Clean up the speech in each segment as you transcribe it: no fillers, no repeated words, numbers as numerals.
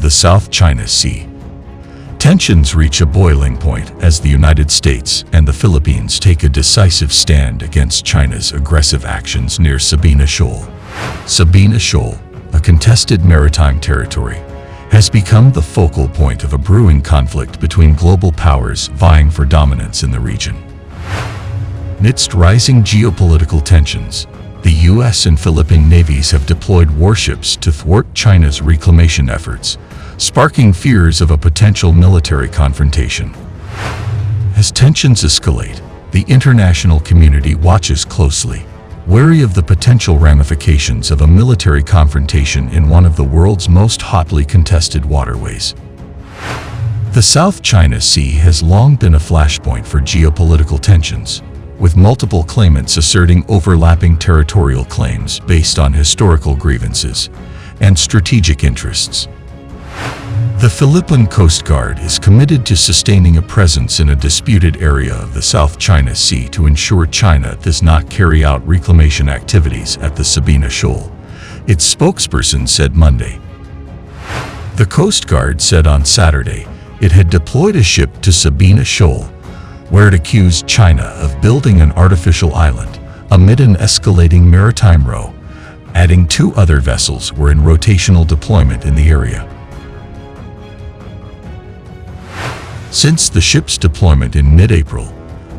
the South China Sea. Tensions reach a boiling point as the United States and the Philippines take a decisive stand against China's aggressive actions near Sabina Shoal. Sabina Shoal, a contested maritime territory, has become the focal point of a brewing conflict between global powers vying for dominance in the region. Amidst rising geopolitical tensions, the U.S. and Philippine navies have deployed warships to thwart China's reclamation efforts, sparking fears of a potential military confrontation. As tensions escalate, the international community watches closely, wary of the potential ramifications of a military confrontation in one of the world's most hotly contested waterways. The South China Sea has long been a flashpoint for geopolitical tensions, with multiple claimants asserting overlapping territorial claims based on historical grievances and strategic interests. The Philippine Coast Guard is committed to sustaining a presence in a disputed area of the South China Sea to ensure China does not carry out reclamation activities at the Sabina Shoal, its spokesperson said Monday. The Coast Guard said on Saturday it had deployed a ship to Sabina Shoal, where it accused China of building an artificial island amid an escalating maritime row, adding 2 other vessels were in rotational deployment in the area. Since the ship's deployment in mid-April,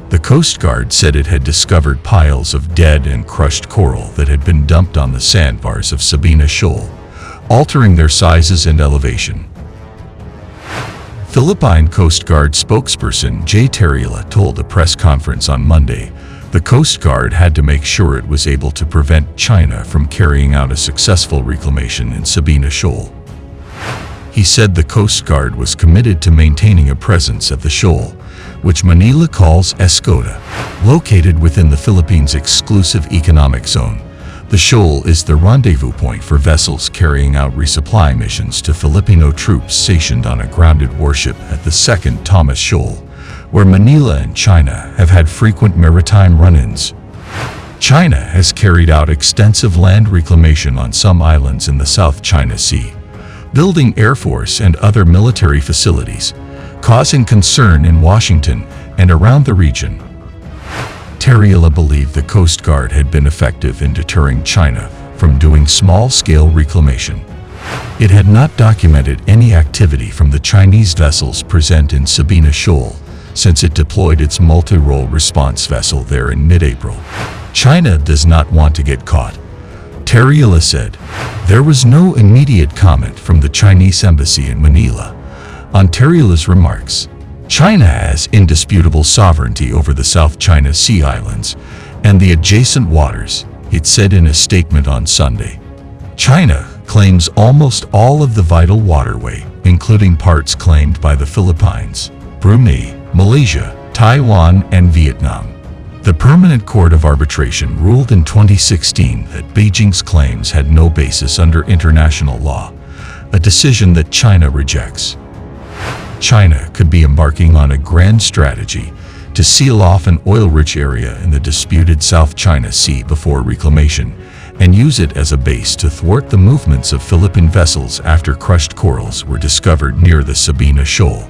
the Coast Guard said it had discovered piles of dead and crushed coral that had been dumped on the sandbars of Sabina Shoal, altering their sizes and elevation. Philippine Coast Guard spokesperson Territorial told a press conference on Monday the Coast Guard had to make sure it was able to prevent China from carrying out a successful reclamation in Sabina Shoal. He said the Coast Guard was committed to maintaining a presence at the shoal, which Manila calls Escota. Located within the Philippines' exclusive economic zone, the shoal is the rendezvous point for vessels carrying out resupply missions to Filipino troops stationed on a grounded warship at the 2nd Thomas Shoal, where Manila and China have had frequent maritime run-ins. China has carried out extensive land reclamation on some islands in the South China Sea, building Air Force and other military facilities, causing concern in Washington and around the region. Territorial believed the Coast Guard had been effective in deterring China from doing small-scale reclamation. It had not documented any activity from the Chinese vessels present in Sabina Shoal since it deployed its multi-role response vessel there in mid-April. China does not want to get caught, Territorial said. There was no immediate comment from the Chinese embassy in Manila on Territorial's remarks. China has indisputable sovereignty over the South China Sea islands and the adjacent waters, it said in a statement on Sunday. China claims almost all of the vital waterway, including parts claimed by the Philippines, Brunei, Malaysia, Taiwan, and Vietnam. The Permanent Court of Arbitration ruled in 2016 that Beijing's claims had no basis under international law, a decision that China rejects. China could be embarking on a grand strategy to seal off an oil-rich area in the disputed South China Sea before reclamation and use it as a base to thwart the movements of Philippine vessels after crushed corals were discovered near the Sabina Shoal.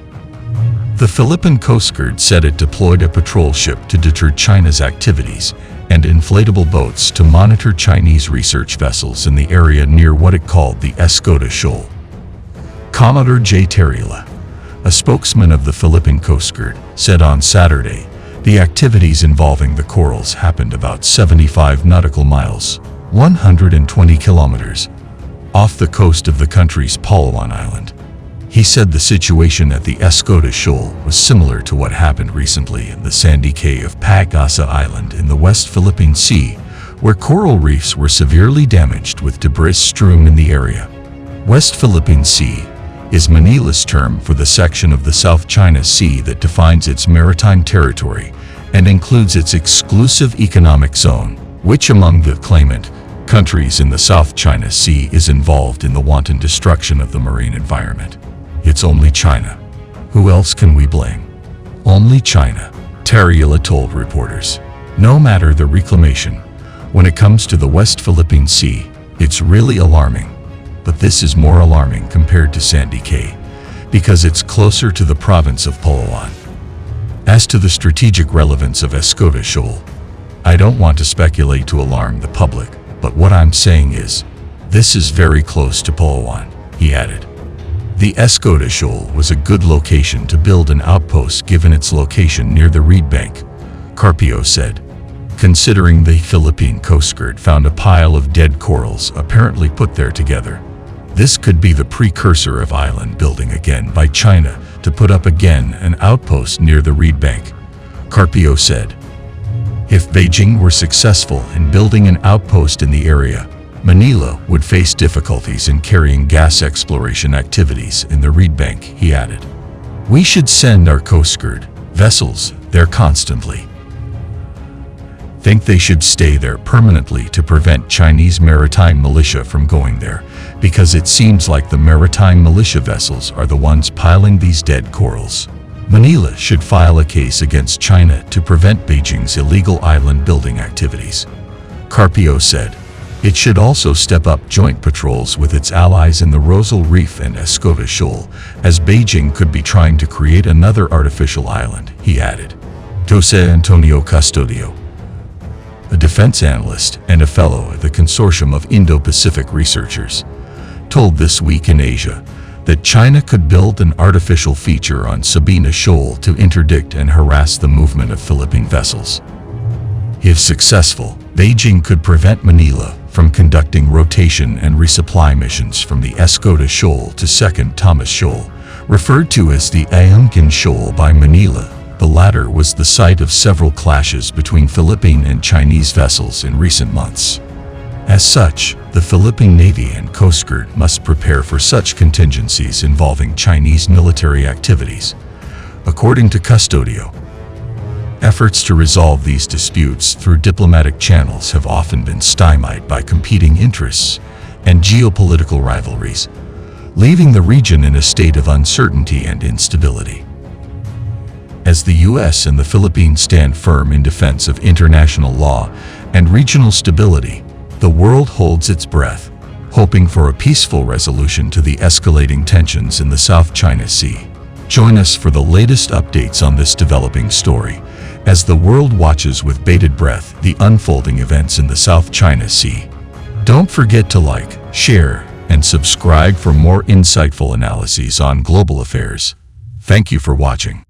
The Philippine Coast Guard said it deployed a patrol ship to deter China's activities and inflatable boats to monitor Chinese research vessels in the area near what it called the Escota Shoal. Commodore Territorial, a spokesman of the Philippine Coast Guard, said on Saturday the activities involving the corals happened about 75 nautical miles, 120 kilometers, off the coast of the country's Palawan Island. He said the situation at the Escota Shoal was similar to what happened recently in the sandy cay of Pag-asa Island in the West Philippine Sea, where coral reefs were severely damaged with debris strewn in the area. West Philippine Sea is Manila's term for the section of the South China Sea that defines its maritime territory and includes its exclusive economic zone, which among the claimant countries in the South China Sea is involved in the wanton destruction of the marine environment. It's only China. Who else can we blame? Only China, Territorial told reporters. No matter the reclamation, when it comes to the West Philippine Sea, it's really alarming. but this is more alarming compared to Sandy Cay, because it's closer to the province of Palawan. As to the strategic relevance of Sabina Shoal, I don't want to speculate to alarm the public, but what I'm saying is, this is very close to Palawan, he added. The Sabina Shoal was a good location to build an outpost given its location near the reed bank, Carpio said. Considering the Philippine Coast Guard found a pile of dead corals apparently put there together, this could be the precursor of island building again by China to put up again an outpost near the reed bank, Carpio said. If Beijing were successful in building an outpost in the area, Manila would face difficulties in carrying gas exploration activities in the reed bank, he added. We should send our Coast Guard vessels there constantly. Think they should stay there permanently to prevent Chinese maritime militia from going there, because it seems like the maritime militia vessels are the ones piling these dead corals. Manila should file a case against China to prevent Beijing's illegal island building activities, Carpio said. It should also step up joint patrols with its allies in the Rosal Reef and Sabina Shoal, as Beijing could be trying to create another artificial island, he added. Jose Antonio Custodio, a defense analyst and a fellow at the Consortium of Indo-Pacific Researchers, told This Week in Asia that China could build an artificial feature on Sabina Shoal to interdict and harass the movement of Philippine vessels. If successful, Beijing could prevent Manila from conducting rotation and resupply missions from the Sabina Shoal to Second Thomas Shoal, referred to as the Ayungin Shoal by Manila. The latter was the site of several clashes between Philippine and Chinese vessels in recent months. As such, the Philippine Navy and Coast Guard must prepare for such contingencies involving Chinese military activities, according to Custodio. Efforts to resolve these disputes through diplomatic channels have often been stymied by competing interests and geopolitical rivalries, leaving the region in a state of uncertainty and instability. As the U.S. and the Philippines stand firm in defense of international law and regional stability, the world holds its breath, hoping for a peaceful resolution to the escalating tensions in the South China Sea. Join us for the latest updates on this developing story, as the world watches with bated breath the unfolding events in the South China Sea. Don't forget to like, share, and subscribe for more insightful analyses on global affairs. Thank you for watching.